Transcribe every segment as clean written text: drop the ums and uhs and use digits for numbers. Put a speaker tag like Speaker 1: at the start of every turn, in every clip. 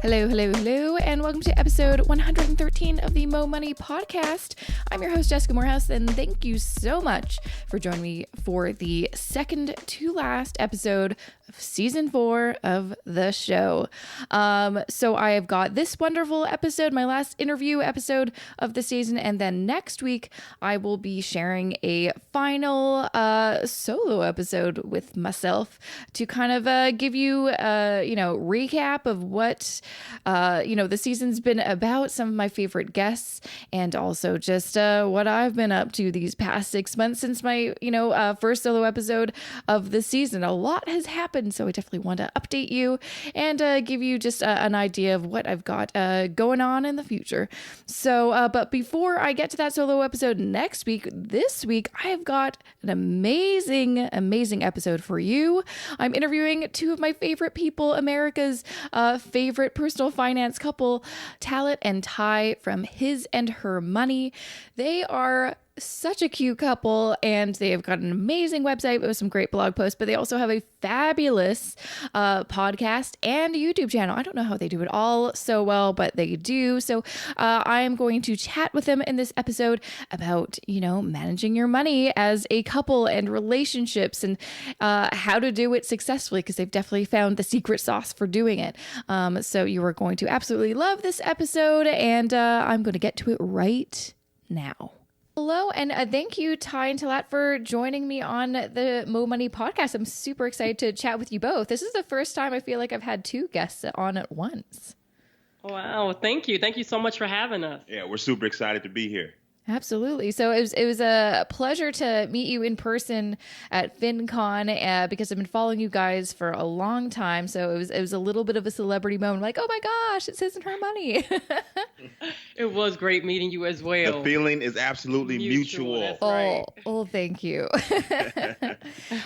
Speaker 1: Hello, hello, hello, and welcome to episode 113 of the Mo Money Podcast. I'm your host, Jessica Morehouse, and thank you so much for joining me for the second to last episode of season 4 of the show. So I have got this wonderful episode, my last interview episode of the season, and then next week I will be sharing a final solo episode with myself to kind of give you recap of what the season's been about, some of my favorite guests, and also just what I've been up to these past 6 months since my first solo episode of the season. A lot has happened, so I definitely want to update you and give you just an idea of what I've got going on in the future. So, but before I get to that solo episode next week, this week I have got an amazing episode for you. I'm interviewing two of my favorite people, America's favorite personal finance couple, Talaat and Tai from His and Her Money. They are such a cute couple, and they have got an amazing website with some great blog posts, but they also have a fabulous podcast and YouTube channel. I don't know how they do it all so well, but they do. So I am going to chat with them in this episode about, managing your money as a couple and relationships and how to do it successfully, because they've definitely found the secret sauce for doing it. So you are going to absolutely love this episode, and I'm going to get to it right now. Hello, and thank you, Tai and Talaat, for joining me on the Mo Money Podcast. I'm super excited to chat with you both. This is the first time I feel like I've had two guests on at once.
Speaker 2: Wow, thank you. Thank you so much for having us.
Speaker 3: Yeah, we're super excited to be here.
Speaker 1: Absolutely. So it was a pleasure to meet you in person at FinCon because I've been following you guys for a long time. So it was a little bit of a celebrity moment, like, oh my gosh, it's His and Her Money.
Speaker 2: It was great meeting you as well.
Speaker 3: The feeling is absolutely mutual.
Speaker 2: That's right.
Speaker 1: Oh, thank you.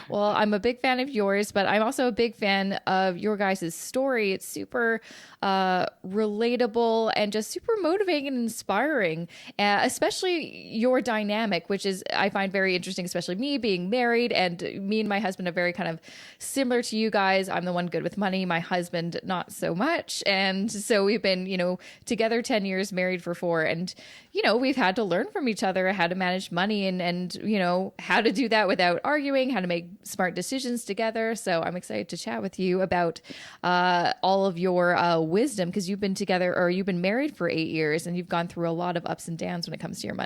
Speaker 1: Well, I'm a big fan of yours, but I'm also a big fan of your guys' story. It's super relatable and just super motivating and inspiring, especially your dynamic, which is, I find very interesting, especially me being married, and me and my husband are very kind of similar to you guys. I'm the one good with money, my husband not so much. And so we've been, together 10 years, married for 4. And, we've had to learn from each other how to manage money and how to do that without arguing, how to make smart decisions together. So I'm excited to chat with you about all of your wisdom, because you've been together, or you've been married for 8 years, and you've gone through a lot of ups and downs when it comes to your money.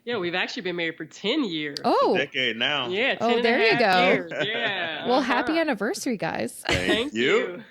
Speaker 2: Yeah, we've actually been married for 10 years.
Speaker 1: Oh,
Speaker 3: a decade now.
Speaker 2: Yeah, 10
Speaker 1: oh, there you go.
Speaker 2: years. Yeah.
Speaker 1: Well, happy anniversary, guys.
Speaker 3: Thank you.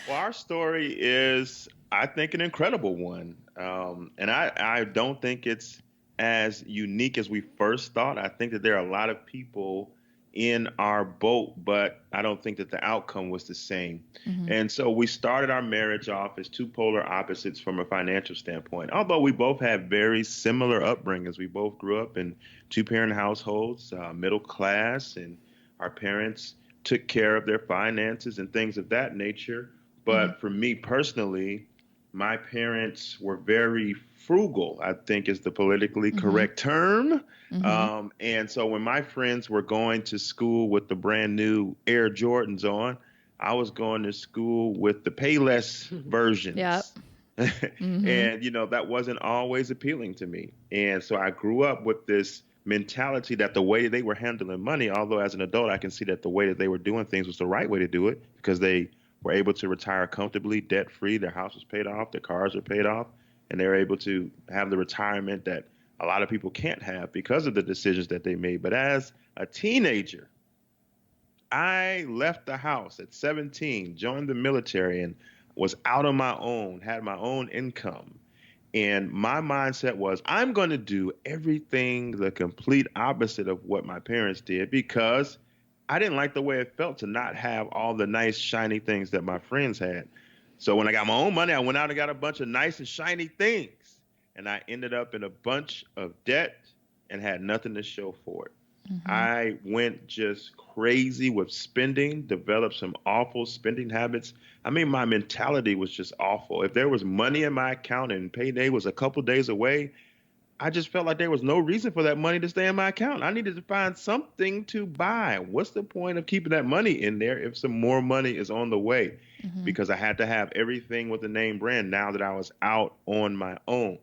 Speaker 2: Well,
Speaker 3: our story is, I think, an incredible one. And I don't think it's as unique as we first thought. I think that there are a lot of people in our boat, but I don't think that the outcome was the same. Mm-hmm. And so we started our marriage off as two polar opposites from a financial standpoint. Although we both had very similar upbringings. We both grew up in two-parent households, middle class, and our parents took care of their finances and things of that nature. But for me personally, my parents were very frugal, I think is the politically correct term. And so when my friends were going to school with the brand new Air Jordans on, I was going to school with the Payless versions.
Speaker 1: Yep.
Speaker 3: And, that wasn't always appealing to me. And so I grew up with this mentality that the way they were handling money, although as an adult, I can see that the way that they were doing things was the right way to do it, because they were able to retire comfortably, debt-free. Their house was paid off, their cars were paid off, and they were able to have the retirement that a lot of people can't have because of the decisions that they made. But as a teenager, I left the house at 17, joined the military, and was out on my own, had my own income. And my mindset was, I'm going to do everything the complete opposite of what my parents did, because I didn't like the way it felt to not have all the nice, shiny things that my friends had. So when I got my own money, I went out and got a bunch of nice and shiny things. And I ended up in a bunch of debt and had nothing to show for it. I went just crazy with spending, developed some awful spending habits. I mean, my mentality was just awful. If there was money in my account and payday was a couple days away, I just felt like there was no reason for that money to stay in my account. I needed to find something to buy. What's the point of keeping that money in there if some more money is on the way? Because I had to have everything with the name brand now that I was out on my own.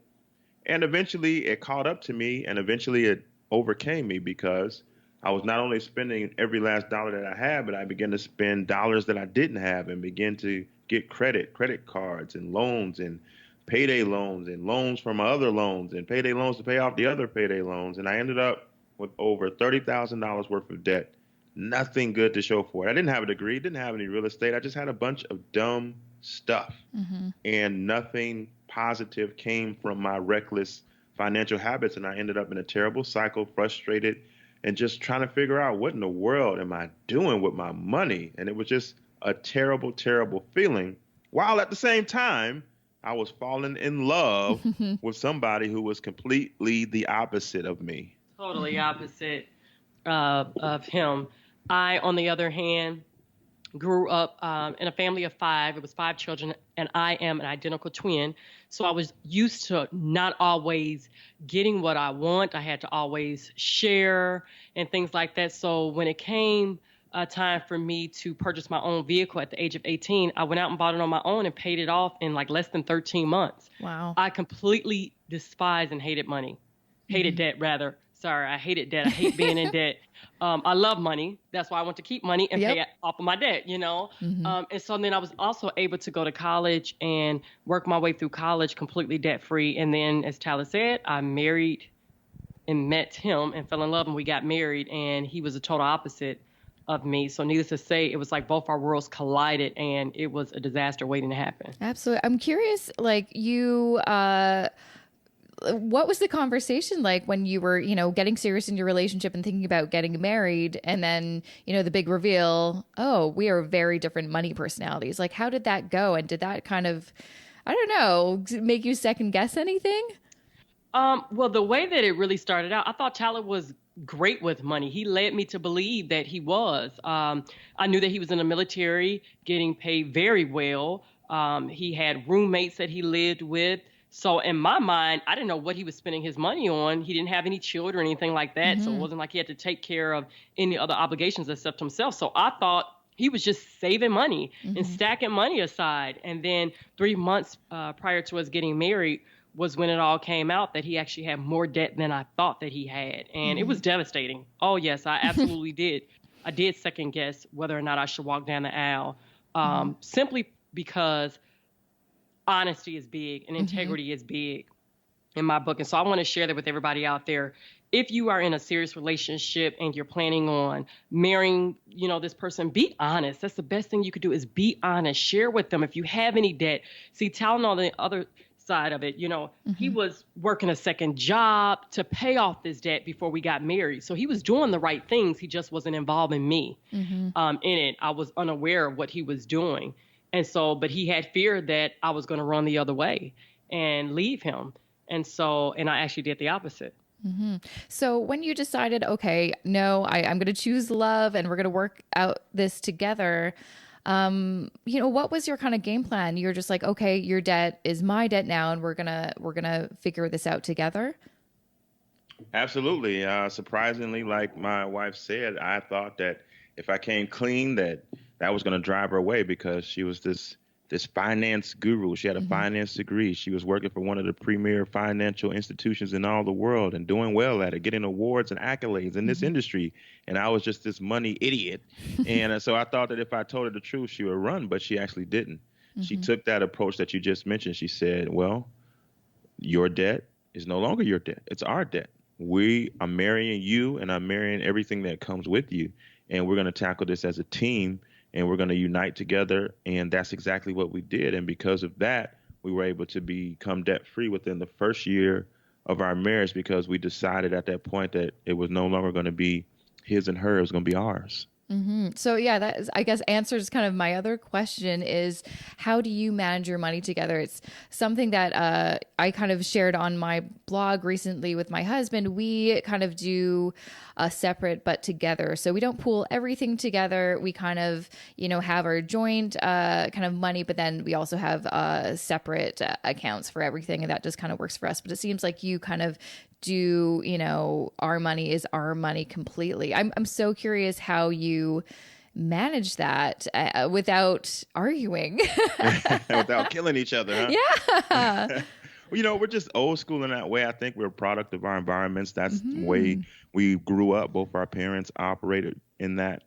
Speaker 3: And eventually it caught up to me, and eventually it overcame me because I was not only spending every last dollar that I had, but I began to spend dollars that I didn't have and begin to get credit cards and loans and payday loans and loans from my other loans and payday loans to pay off the other payday loans. And I ended up with over $30,000 worth of debt. Nothing good to show for it. I didn't have a degree, didn't have any real estate. I just had a bunch of dumb stuff. And nothing positive came from my reckless financial habits. And I ended up in a terrible cycle, frustrated, and just trying to figure out what in the world am I doing with my money? And it was just a terrible, terrible feeling. While at the same time, I was falling in love with somebody who was completely the opposite of me.
Speaker 2: Totally opposite of him. I, on the other hand, grew up in a family of 5. It was 5 children, and I am an identical twin. So I was used to not always getting what I want. I had to always share and things like that. So when it came time for me to purchase my own vehicle at the age of 18, I went out and bought it on my own and paid it off in like less than 13 months.
Speaker 1: Wow.
Speaker 2: I completely despised and hated money. Hated debt, rather. Sorry, I hated debt. I hate being in debt. I love money. That's why I want to keep money and pay off of my debt, you know? And so then I was also able to go to college and work my way through college completely debt-free. And then, as Talaat said, I married and met him and fell in love, and we got married, and he was a total opposite of me. So needless to say, it was like both our worlds collided, and it was a disaster waiting to happen.
Speaker 1: Absolutely. I'm curious, like you, what was the conversation like when you were, getting serious in your relationship and thinking about getting married, and then, the big reveal, oh, we are very different money personalities. Like, how did that go? And did that kind of, I don't know, make you second guess anything?
Speaker 2: Well, the way that it really started out, I thought Tyler was great with money. He led me to believe that he was. I knew that he was in the military, getting paid very well. He had roommates that he lived with. So in my mind, I didn't know what he was spending his money on. He didn't have any children or anything like that. So it wasn't like he had to take care of any other obligations except himself. So I thought he was just saving money and stacking money aside. And then 3 months prior to us getting married was when it all came out that he actually had more debt than I thought that he had. And it was devastating. Oh, yes, I absolutely did. I did second guess whether or not I should walk down the aisle, simply because honesty is big and integrity is big in my book. And so I want to share that with everybody out there. If you are in a serious relationship and you're planning on marrying, this person, be honest. That's the best thing you could do, is be honest. Share with them if you have any debt. See, Talon on the other side of it, he was working a second job to pay off this debt before we got married. So he was doing the right things. He just wasn't involving me in it. I was unaware of what he was doing. And so, but he had fear that I was going to run the other way and leave him. And I actually did the opposite.
Speaker 1: So when you decided, okay, no, I'm going to choose love and we're going to work out this together, what was your kind of game plan? You're just like, okay, your debt is my debt now, and we're gonna figure this out together.
Speaker 3: Absolutely. Surprisingly, like my wife said, I thought that if I came clean, that was going to drive her away, because she was this finance guru. She had a finance degree. She was working for one of the premier financial institutions in all the world and doing well at it, getting awards and accolades in this industry. And I was just this money idiot. And so I thought that if I told her the truth, she would run, but she actually didn't. She took that approach that you just mentioned. She said, well, your debt is no longer your debt. It's our debt. We are marrying you, and I'm marrying everything that comes with you. And we're going to tackle this as a team, and we're going to unite together. And that's exactly what we did. And because of that, we were able to become debt-free within the first year of our marriage, because we decided at that point that it was no longer going to be his and her. It was going to be ours.
Speaker 1: So yeah, that is, I guess, answers kind of my other question is, how do you manage your money together? It's something that I kind of shared on my blog recently with my husband. We kind of do a separate but together. So we don't pool everything together. We kind of, have our joint kind of money, but then we also have separate accounts for everything. And that just kind of works for us. But it seems like you kind of our money is our money completely. I'm so curious how you manage that without arguing.
Speaker 3: Without killing each other, huh?
Speaker 1: Yeah.
Speaker 3: We're just old school in that way. I think we're a product of our environments. That's the way we grew up. Both our parents operated in that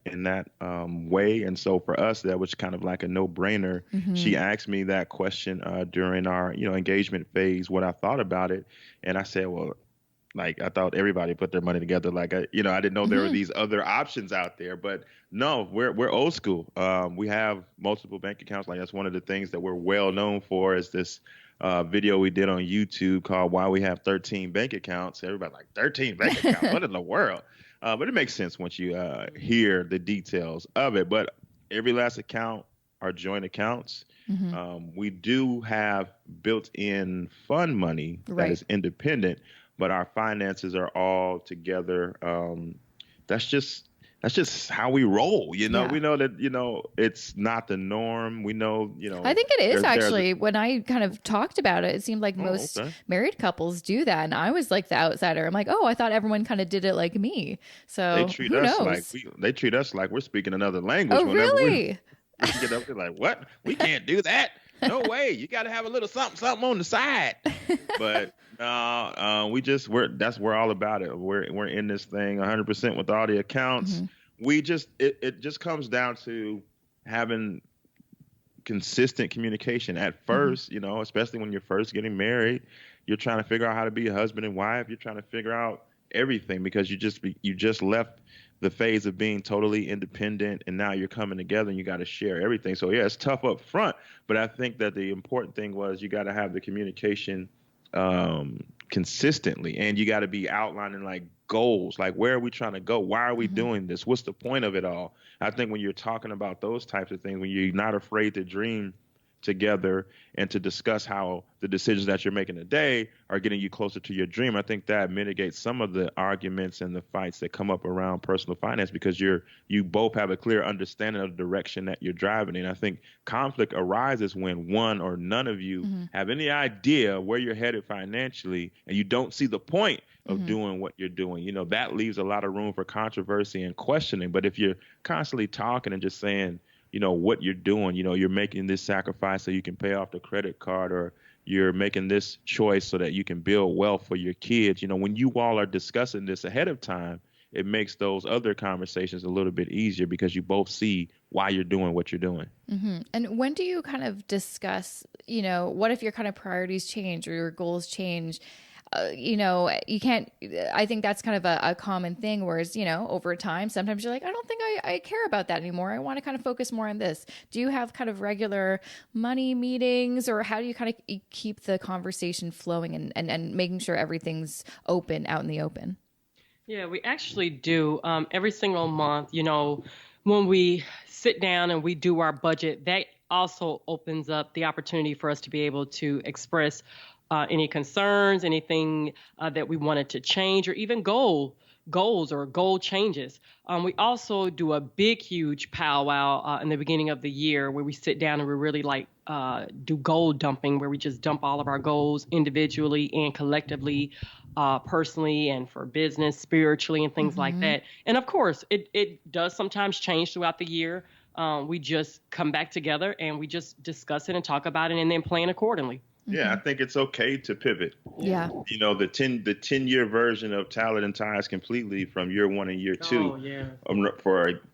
Speaker 3: way, and so for us, that was kind of like a no-brainer. She asked me that question during our engagement phase, what I thought about it, and I said, well, like I thought everybody put their money together. Like I didn't know there were these other options out there. But no, we're old school. We have multiple bank accounts. Like that's one of the things that we're well known for is this video we did on YouTube called "Why We Have 13 Bank Accounts." Everybody's like, 13 bank accounts? What in the world? But it makes sense once you hear the details of it. But every last account are joint accounts. We do have built-in fund money that is independent, but our finances are all together. That's just how we roll. We know that, it's not the norm. We know,
Speaker 1: I think it is actually. When I kind of talked about it, it seemed like most married couples do that. And I was like the outsider. I'm like, oh, I thought everyone kind of did it like me. So
Speaker 3: they treat
Speaker 1: who
Speaker 3: us
Speaker 1: knows?
Speaker 3: they treat us like we're speaking another language.
Speaker 1: Oh, really?
Speaker 3: We get up there like, what? We can't do that. No way. You got to have a little something on the side. But we're all about it. We're in this thing 100% with all the accounts. It just comes down to having consistent communication at first, especially when you're first getting married. You're trying to figure out how to be a husband and wife. You're trying to figure out everything because you just left the phase of being totally independent, and now you're coming together and you got to share everything. So yeah, it's tough up front, but I think that the important thing was you got to have the communication consistently, and you got to be outlining like goals, like where are we trying to go? Why are we doing this? What's the point of it all? I think when you're talking about those types of things, when you're not afraid to dream together and to discuss how the decisions that you're making today are getting you closer to your dream, I think that mitigates some of the arguments and the fights that come up around personal finance because you both have a clear understanding of the direction that you're driving in. I think conflict arises when one or none of you have any idea where you're headed financially and you don't see the point of doing what you're doing. That leaves a lot of room for controversy and questioning. But if you're constantly talking and just saying, what you're doing, you're making this sacrifice so you can pay off the credit card, or you're making this choice so that you can build wealth for your kids. When you all are discussing this ahead of time, it makes those other conversations a little bit easier because you both see why you're doing what you're doing.
Speaker 1: And when do you kind of discuss, what if your kind of priorities change or your goals change? You can't, I think that's kind of a common thing, whereas, over time, sometimes you're like, I don't think I care about that anymore. I want to kind of focus more on this. Do you have kind of regular money meetings, or how do you kind of keep the conversation flowing and making sure everything's out in the open?
Speaker 2: Yeah, we actually do. Every single month, when we sit down and we do our budget, that also opens up the opportunity for us to be able to express any concerns, anything that we wanted to change, or even goals or goal changes. We also do a big, huge powwow in the beginning of the year where we sit down and we really do goal dumping, where we just dump all of our goals individually and collectively, personally and for business, spiritually, and things like that. And of course, it does sometimes change throughout the year. We just come back together and we just discuss it and talk about it and then plan accordingly.
Speaker 3: Yeah, I think it's okay to pivot.
Speaker 1: Yeah.
Speaker 3: The 10-year version of Talaat Tai is completely from year 1 and year 2.
Speaker 2: Oh, yeah.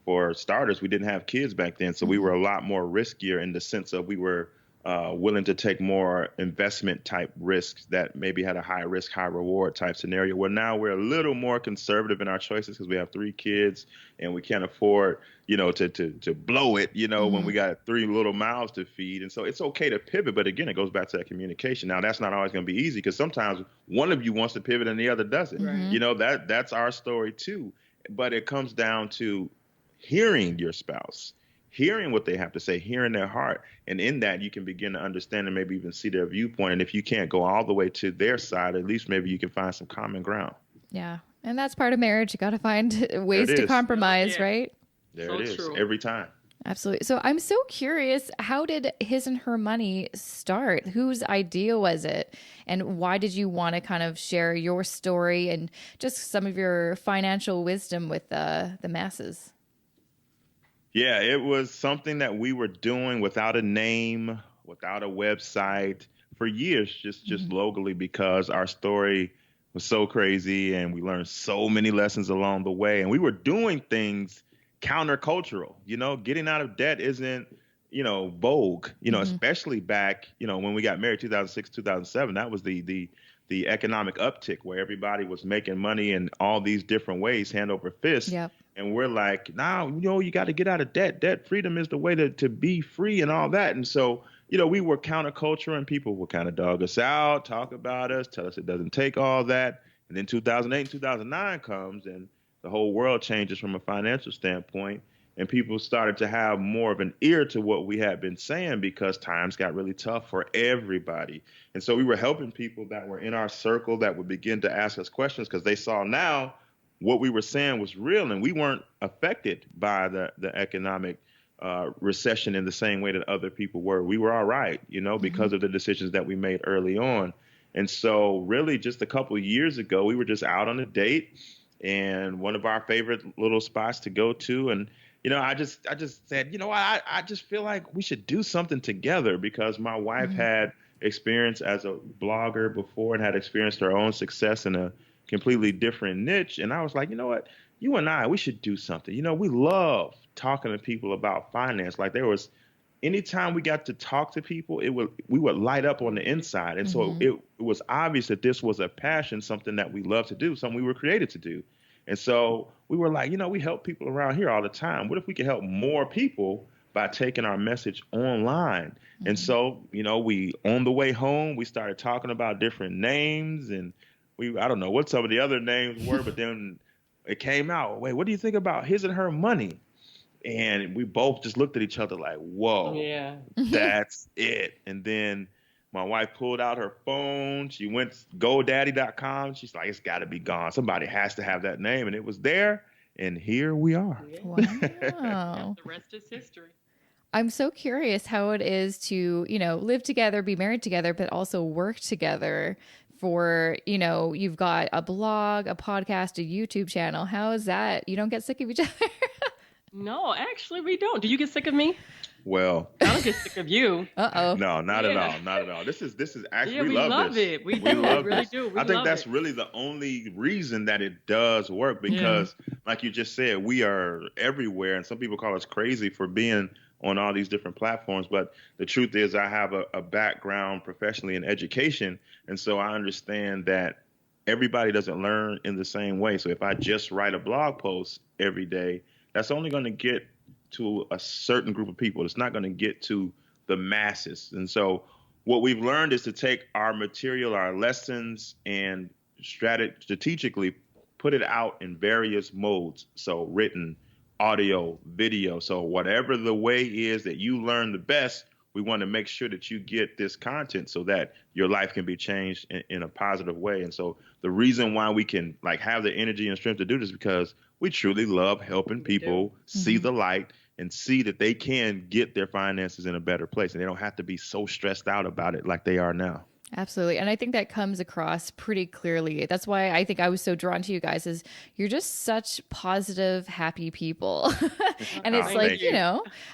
Speaker 3: For starters, we didn't have kids back then, so we were a lot more riskier in the sense of we were willing to take more investment type risks that maybe had a high risk, high reward type scenario, where now we're a little more conservative in our choices because we have 3 kids and we can't afford, to blow it, when we got 3 little mouths to feed. And so it's okay to pivot. But again, it goes back to that communication. Now, that's not always going to be easy because sometimes one of you wants to pivot and the other doesn't. Right. That's our story too. But it comes down to hearing your spouse, hearing what they have to say, hearing their heart. And in that, you can begin to understand and maybe even see their viewpoint. And if you can't go all the way to their side, at least maybe you can find some common ground.
Speaker 1: Yeah. And that's part of marriage. You got to find ways to compromise, right?
Speaker 3: There it is. True. Every time.
Speaker 1: Absolutely. So I'm so curious, how did His and Her Money start? Whose idea was it? And why did you want to kind of share your story and just some of your financial wisdom with the masses?
Speaker 3: Yeah, it was something that we were doing without a name, without a website for years, just locally, because our story was so crazy and we learned so many lessons along the way. And we were doing things countercultural. Getting out of debt isn't, vogue, especially back, when we got married 2006, 2007. That was the economic uptick where everybody was making money in all these different ways, hand over fist.
Speaker 1: Yep.
Speaker 3: And we're like, now, you got to get out of debt. Debt freedom is the way to be free and all that. And so, we were counterculture and people would kind of dog us out, talk about us, tell us it doesn't take all that. And then 2008 and 2009 comes and the whole world changes from a financial standpoint. And people started to have more of an ear to what we had been saying because times got really tough for everybody. And so we were helping people that were in our circle that would begin to ask us questions because they saw now what we were saying was real and we weren't affected by the economic recession in the same way that other people were. We were all right, because of the decisions that we made early on. And so really just a couple of years ago, we were just out on a date and one of our favorite little spots to go to. And, I just said, I just feel like we should do something together because my wife had experience as a blogger before and had experienced her own success in a completely different niche. And I was like, you know what, you and I, we should do something. We love talking to people about finance. Like anytime we got to talk to people, we would light up on the inside. And so it was obvious that this was a passion, something that we love to do, something we were created to do. And so we were like, we help people around here all the time. What if we could help more people by taking our message online? And so, we, on the way home, we started talking about different names and I don't know what some of the other names were, but then it came out. Wait, what do you think about His and Her Money? And we both just looked at each other like, whoa,
Speaker 2: Yeah.
Speaker 3: that's it. And then my wife pulled out her phone. She went to GoDaddy.com. She's like, it's got to be gone. Somebody has to have that name. And it was there. And here we are.
Speaker 2: Yeah.
Speaker 1: Wow.
Speaker 2: The rest is history.
Speaker 1: I'm so curious how it is to, live together, be married together, but also work together for, you've got a blog, a podcast, a YouTube channel. How is that? You don't get sick of each other?
Speaker 2: No, actually, we don't. Do you get sick of me?
Speaker 3: Well,
Speaker 2: I don't get sick of you.
Speaker 1: Uh-oh.
Speaker 3: No, not at all. Not at all. This is actually,
Speaker 2: Yeah, we love it. We
Speaker 3: love
Speaker 2: really
Speaker 3: this.
Speaker 2: do. We
Speaker 3: I think
Speaker 2: love
Speaker 3: that's
Speaker 2: it.
Speaker 3: really the only reason that it does work because, like you just said, we are everywhere. And some people call us crazy for being on all these different platforms. But the truth is I have a background professionally in education. And so I understand that everybody doesn't learn in the same way. So if I just write a blog post every day, that's only going to get to a certain group of people. It's not going to get to the masses. And so what we've learned is to take our material, our lessons, and strategically put it out in various modes. So written, audio, video. So whatever the way is that you learn the best, we want to make sure that you get this content so that your life can be changed in a positive way. And so the reason why we can have the energy and strength to do this is because we truly love helping people see the light and see that they can get their finances in a better place and they don't have to be so stressed out about it like they are now.
Speaker 1: Absolutely. And I think that comes across pretty clearly. That's why I think I was so drawn to you guys is you're just such positive, happy people. And it's like,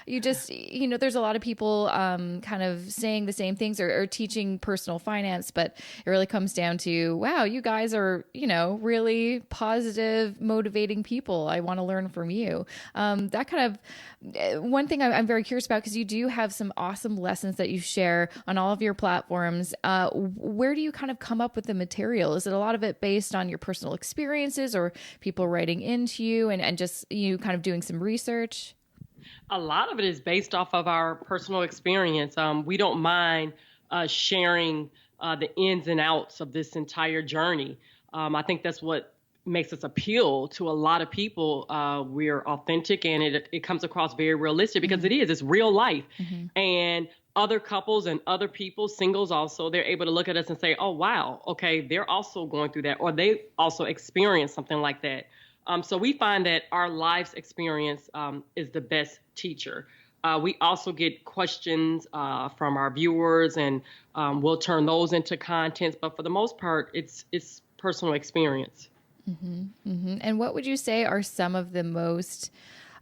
Speaker 1: you just, there's a lot of people kind of saying the same things or teaching personal finance, but it really comes down to, wow, you guys are, really positive, motivating people. I want to learn from you. That kind of one thing I'm very curious about, because you do have some awesome lessons that you share on all of your platforms. Where do you kind of come up with the material? Is it a lot of it based on your personal experiences or people writing into you and just you kind of doing some research?
Speaker 2: A lot of it is based off of our personal experience. We don't mind sharing the ins and outs of this entire journey. I think that's what makes us appeal to a lot of people. We're authentic and it comes across very realistic because it's real life. And other couples and other people, singles also, they're able to look at us and say, oh, wow, okay, they're also going through that, or they also experienced something like that. So we find that our life's experience is the best teacher. We also get questions from our viewers, and we'll turn those into contents. But for the most part, it's personal experience.
Speaker 1: And what would you say are some of the most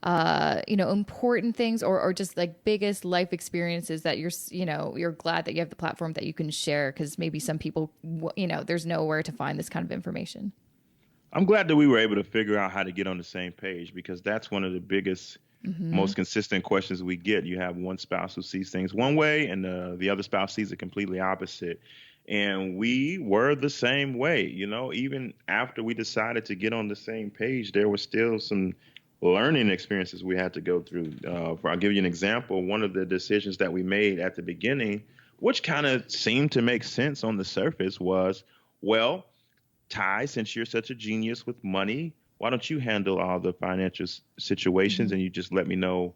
Speaker 1: important things or just like biggest life experiences that you're glad that you have the platform that you can share? Because maybe some people, there's nowhere to find this kind of information.
Speaker 3: I'm glad that we were able to figure out how to get on the same page, because that's one of the biggest, most consistent questions we get. You have one spouse who sees things one way and the other spouse sees it completely opposite. And we were the same way, even after we decided to get on the same page, there was still some learning experiences we had to go through. I'll give you an example. One of the decisions that we made at the beginning, which kind of seemed to make sense on the surface, was, well, Ty, since you're such a genius with money, why don't you handle all the financial situations and you just let me know,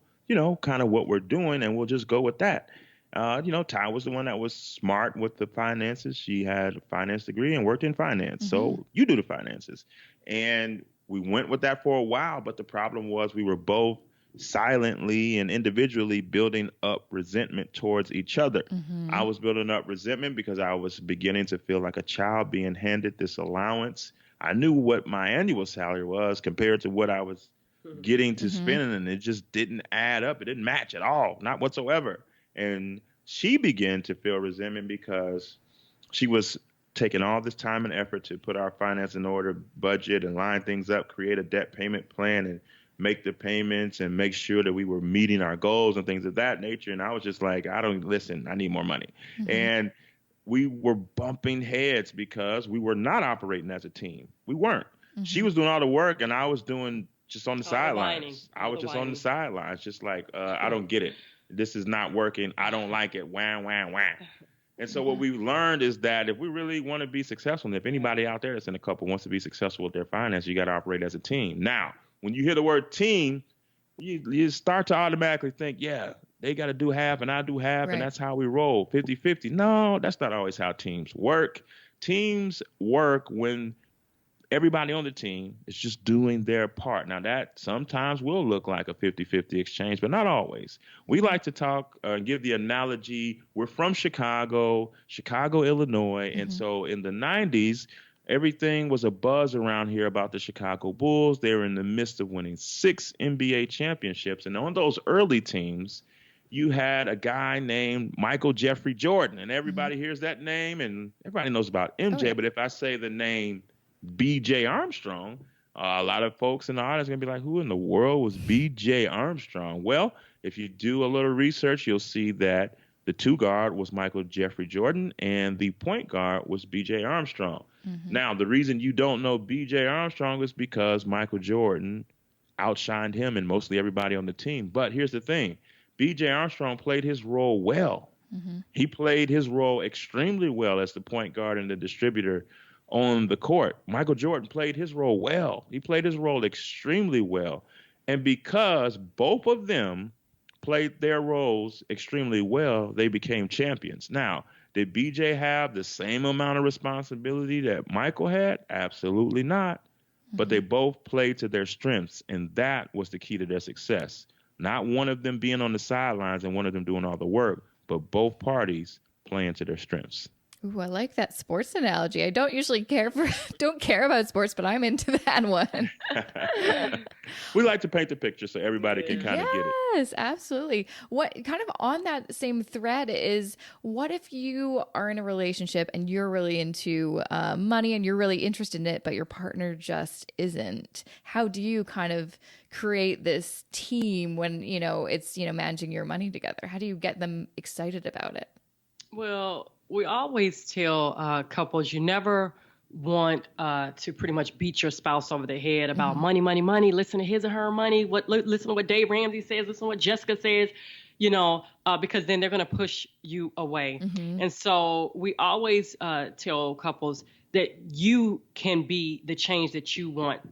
Speaker 3: kind of what we're doing, and we'll just go with that. Ty was the one that was smart with the finances. She had a finance degree and worked in finance. So you do the finances. And we went with that for a while. But the problem was we were both silently and individually building up resentment towards each other. I was building up resentment because I was beginning to feel like a child being handed this allowance. I knew what my annual salary was compared to what I was getting to spend, and it just didn't add up. It didn't match at all, not whatsoever. And she began to feel resentment because she was taking all this time and effort to put our finance in order, budget and line things up, create a debt payment plan and make the payments and make sure that we were meeting our goals and things of that nature. And I was just like, I need more money. And we were bumping heads because we were not operating as a team. We weren't. She was doing all the work and I was doing just on the sidelines. I was just on the sidelines, just like, I don't get it. This is not working. I don't like it. Wham, wham, wham. And so what we learned is that if we really want to be successful, and if anybody out there that's in a couple wants to be successful with their finance, you got to operate as a team. Now, when you hear the word team, you start to automatically think, yeah, they got to do half and I do half, and that's how we roll, 50-50. No, that's not always how teams work. Teams work when everybody on the team is just doing their part. Now, that sometimes will look like a 50-50 exchange, but not always. We like to talk and give the analogy. We're from Chicago, Illinois. And so in the 90s, everything was a buzz around here about the Chicago Bulls. They were in the midst of winning 6 NBA championships. And on those early teams, you had a guy named Michael Jeffrey Jordan. And everybody hears that name, and everybody knows about MJ. But if I say the name B.J. Armstrong, a lot of folks in the audience are going to be like, who in the world was B.J. Armstrong? Well, if you do a little research, you'll see that the 2 guard was Michael Jeffrey Jordan, and the point guard was B.J. Armstrong. Now, the reason you don't know B.J. Armstrong is because Michael Jordan outshined him and mostly everybody on the team. But here's the thing. B.J. Armstrong played his role well. He played his role extremely well as the point guard and the distributor on the court. Michael Jordan played his role well. He played his role extremely well. And because both of them played their roles extremely well, they became champions. Now, did BJ have the same amount of responsibility that Michael had? Absolutely not. But they both played to their strengths, and that was the key to their success. Not one of them being on the sidelines and one of them doing all the work, but both parties playing to their strengths.
Speaker 1: Ooh, I like that sports analogy. I don't usually don't care about sports, but I'm into that one.
Speaker 3: We like to paint the picture so everybody can kind of get it.
Speaker 1: Yes, absolutely. What kind of on that same thread is, what if you are in a relationship and you're really into money and you're really interested in it, but your partner just isn't? How do you kind of create this team when, it's, managing your money together? How do you get them excited about it?
Speaker 2: Well, we always tell couples you never want to pretty much beat your spouse over the head about money, money, money. Listen to his or her money. Listen to what Dave Ramsey says. Listen to what Jessica says. Because then they're going to push you away. And so we always tell couples that you can be the change that you want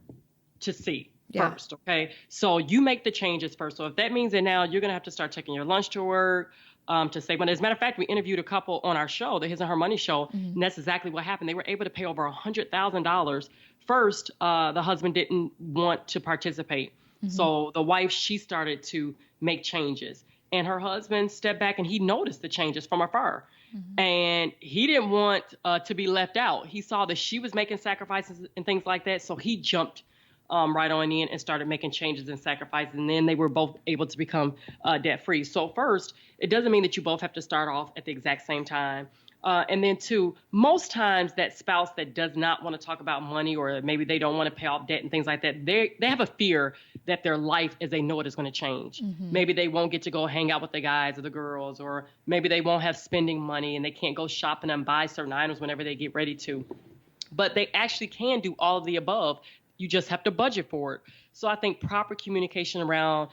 Speaker 2: to see. first. Okay. So you make the changes first. So if that means that now you're going to have to start taking your lunch to work, to save money. As a matter of fact, we interviewed a couple on our show, the His and Her Money show, and that's exactly what happened. They were able to pay over $100,000. First, the husband didn't want to participate. So the wife, she started to make changes. And her husband stepped back and he noticed the changes from afar. And he didn't want to be left out. He saw that she was making sacrifices and things like that. So he jumped right on in and started making changes and sacrifices. And then they were both able to become debt free. So first, it doesn't mean that you both have to start off at the exact same time. And then two, most times that spouse that does not want to talk about money, or maybe they don't want to pay off debt and things like that, they have a fear that their life as they know it is going to change. Maybe they won't get to go hang out with the guys or the girls, or maybe they won't have spending money and they can't go shopping and buy certain items whenever they get ready to. But they actually can do all of the above. You just have to budget for it. So I think proper communication around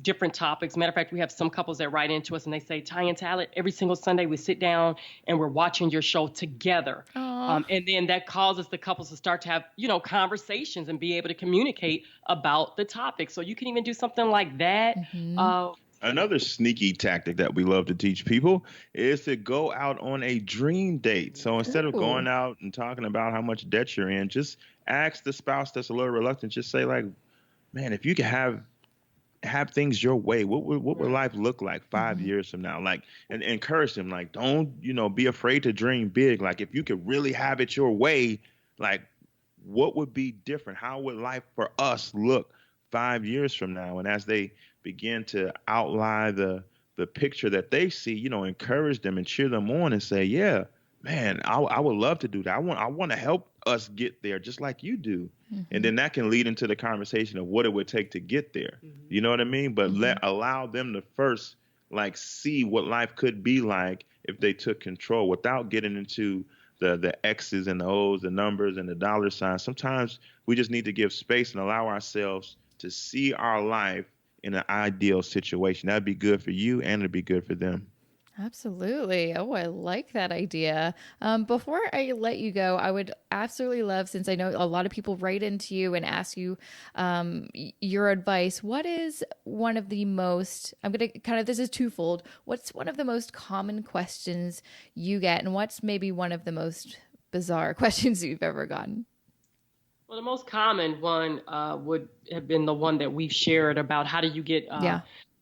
Speaker 2: different topics. Matter of fact, we have some couples that write into us and they say, Ty and Talaat, every single Sunday we sit down and we're watching your show together. And then that causes the couples to start to have, conversations and be able to communicate about the topic. So you can even do something like that.
Speaker 3: Another sneaky tactic that we love to teach people is to go out on a dream date. So instead of going out and talking about how much debt you're in, just ask the spouse that's a little reluctant, just say like, man, if you could have things your way, what would life look like 5 years from now? Like, and encourage them, like, don't, be afraid to dream big. Like, if you could really have it your way, like, what would be different? How would life for us look 5 years from now? And as they begin to outline the picture that they see, encourage them and cheer them on and say, yeah, man, I would love to do that. I want to help us get there just like you do. And then that can lead into the conversation of what it would take to get there. You know what I mean? But allow them to first see what life could be like if they took control without getting into the X's and the O's, the numbers and the dollar signs. Sometimes we just need to give space and allow ourselves to see our life in an ideal situation. That'd be good for you and it'd be good for them.
Speaker 1: Absolutely. Oh, I like that idea. Before I let you go, I would absolutely love, since I know a lot of people write into you and ask you your advice, what is one of the most, I'm going to this is twofold. What's one of the most common questions you get, and what's maybe one of the most bizarre questions you've ever gotten?
Speaker 2: Well, the most common one would have been the one that we've shared about how do you get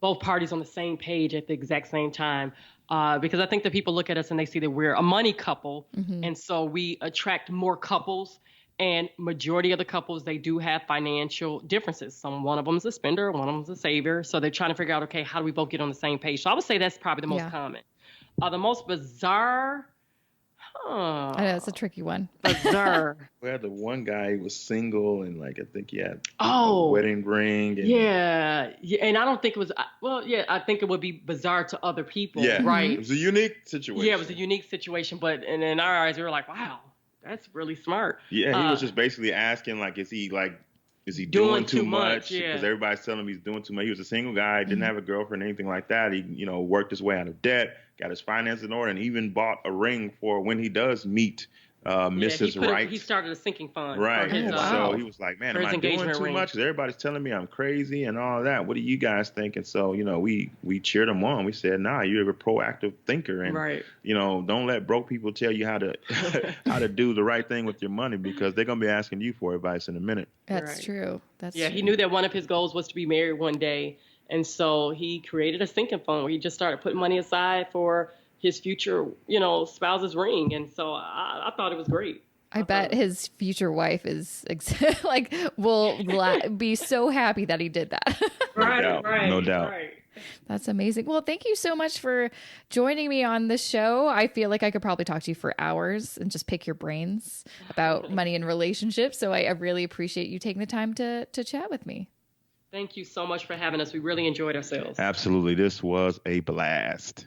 Speaker 2: both parties on the same page at the exact same time. Because I think that people look at us and they see that we're a money couple. And so we attract more couples, and majority of the couples, they do have financial differences. One of them is a spender, one of them is a saver. So they're trying to figure out, okay, how do we both get on the same page? So I would say that's probably the most common. The most bizarre,
Speaker 1: I know it's a tricky one.
Speaker 2: Bizarre.
Speaker 3: We had the one guy who was single and I think he had a wedding ring. And
Speaker 2: yeah. And I don't think it was, I think it would be bizarre to other people.
Speaker 3: Yeah.
Speaker 2: Right.
Speaker 3: It was a unique situation.
Speaker 2: Yeah, it was a unique situation. But in our eyes, we were like, wow, that's really smart.
Speaker 3: Yeah. He was just basically asking, is he doing too much? Because everybody's telling him he's doing too much. He was a single guy, didn't have a girlfriend, anything like that. He, worked his way out of debt, got his finances in order, and even bought a ring for when he does meet Mrs. Right.
Speaker 2: He started a sinking fund.
Speaker 3: Right. So he was like, man, am I doing too much? Because everybody's telling me I'm crazy and all that. What do you guys think? And so, we cheered him on. We said, nah, you're a proactive thinker. And, don't let broke people tell you how to do the right thing with your money, because they're going to be asking you for advice in a minute.
Speaker 1: That's true. True.
Speaker 2: He knew that one of his goals was to be married one day. And so he created a sinking fund where he just started putting money aside for his future, spouse's ring. And so I thought it was great.
Speaker 1: I bet his future wife is will be so happy that he did that.
Speaker 3: No doubt.
Speaker 2: Right.
Speaker 1: That's amazing. Well, thank you so much for joining me on the show. I feel like I could probably talk to you for hours and just pick your brains about money and relationships. So I really appreciate you taking the time to chat with me.
Speaker 2: Thank you so much for having us. We really enjoyed ourselves.
Speaker 3: Absolutely. This was a blast.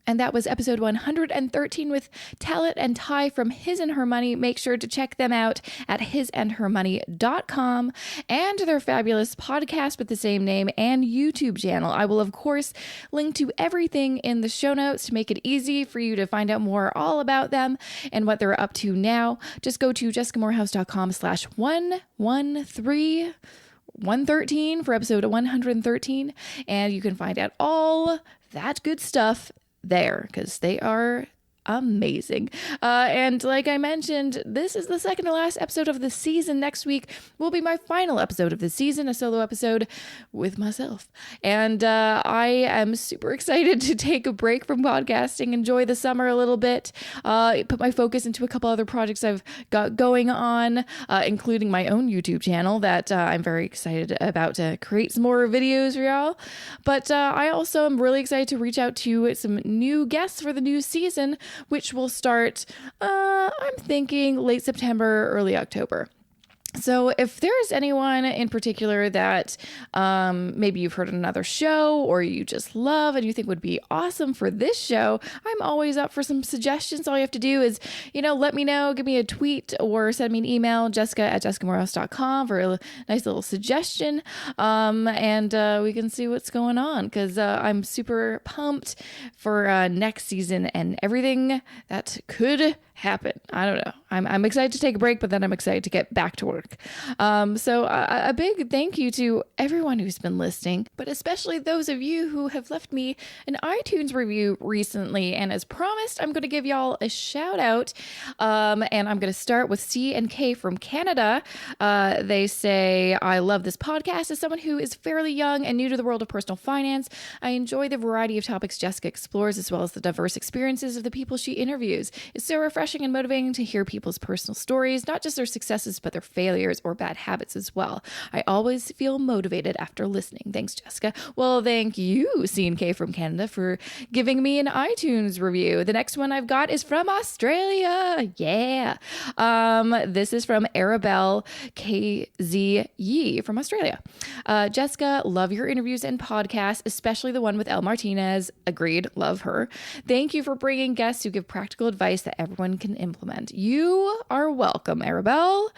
Speaker 1: And that was episode 113 with Talaat Tai from His and Her Money. Make sure to check them out at hisandhermoney.com and their fabulous podcast with the same name and YouTube channel. I will, of course, link to everything in the show notes to make it easy for you to find out more all about them and what they're up to now. Just go to jessicamorehouse.com/113 for episode 113, and you can find out all that good stuff there because they are amazing. And like I mentioned, this is the second to last episode of the season. Next week will be my final episode of the season, a solo episode with myself. And I am super excited to take a break from podcasting, enjoy the summer a little bit, put my focus into a couple other projects I've got going on, including my own YouTube channel that I'm very excited about to create some more videos for y'all. But I also am really excited to reach out to some new guests for the new season, which will start, I'm thinking late September, early October. So if there's anyone in particular that maybe you've heard on another show or you just love and you think would be awesome for this show, I'm always up for some suggestions. All you have to do is, let me know, give me a tweet or send me an email, jessica@jessicamorehouse.com for a nice little suggestion. And we can see what's going on because I'm super pumped for next season and everything that could happen. I don't know. I'm excited to take a break, but then I'm excited to get back to work. So a big thank you to everyone who's been listening, but especially those of you who have left me an iTunes review recently. And as promised, I'm going to give y'all a shout out. And I'm going to start with C&K from Canada. They say, I love this podcast. As someone who is fairly young and new to the world of personal finance, I enjoy the variety of topics Jessica explores, as well as the diverse experiences of the people she interviews. It's so refreshing and motivating to hear people's personal stories, not just their successes, but their failures or bad habits as well. I always feel motivated after listening. Thanks, Jessica. Well, thank you, C&K from Canada, for giving me an iTunes review. The next one I've got is from Australia. Yeah. This is from Arabelle KZ Yee from Australia. Jessica, love your interviews and podcasts, especially the one with Elle Martinez. Agreed. Love her. Thank you for bringing guests who give practical advice that everyone can implement. You are welcome, Arabelle.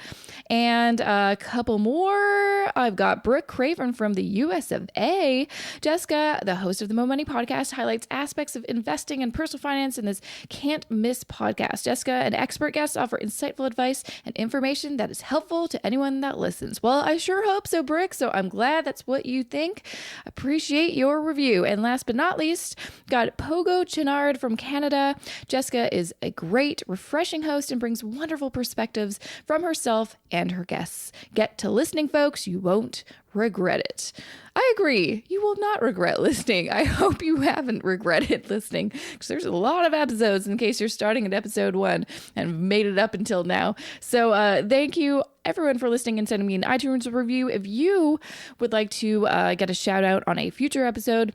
Speaker 1: And a couple more. I've got Brooke Craven from the US of A. Jessica, the host of the Mo Money podcast, highlights aspects of investing and personal finance in this can't miss podcast. Jessica and expert guests offer insightful advice and information that is helpful to anyone that listens. Well, I sure hope so, Brooke. So I'm glad that's what you think. Appreciate your review. And last but not least, got Pogo Chenard from Canada. Jessica is a great, refreshing host and brings wonderful perspectives from herself and her guests. Get to listening, folks. You won't regret it. I agree. You will not regret listening. I hope you haven't regretted listening because there's a lot of episodes in case you're starting at episode 1 and made it up until now. So thank you everyone for listening and sending me an iTunes review. If you would like to get a shout out on a future episode,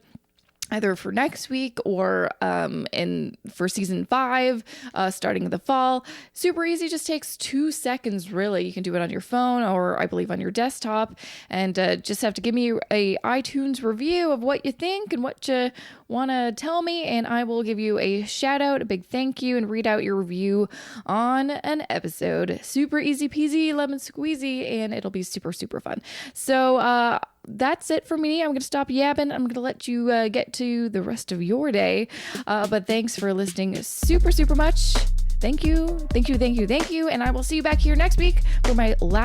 Speaker 1: either for next week or for season 5, starting in the fall. Super easy, just takes 2 seconds, really. You can do it on your phone or I believe on your desktop, and just have to give me a iTunes review of what you think and what you want to tell me, and I will give you a shout out, a big thank you, and read out your review on an episode. Super easy peasy, lemon squeezy, and it'll be super, super fun. So, that's it for me. I'm going to stop yapping. I'm going to let you get to the rest of your day. But thanks for listening super, super much. Thank you. Thank you. Thank you. Thank you. And I will see you back here next week for my last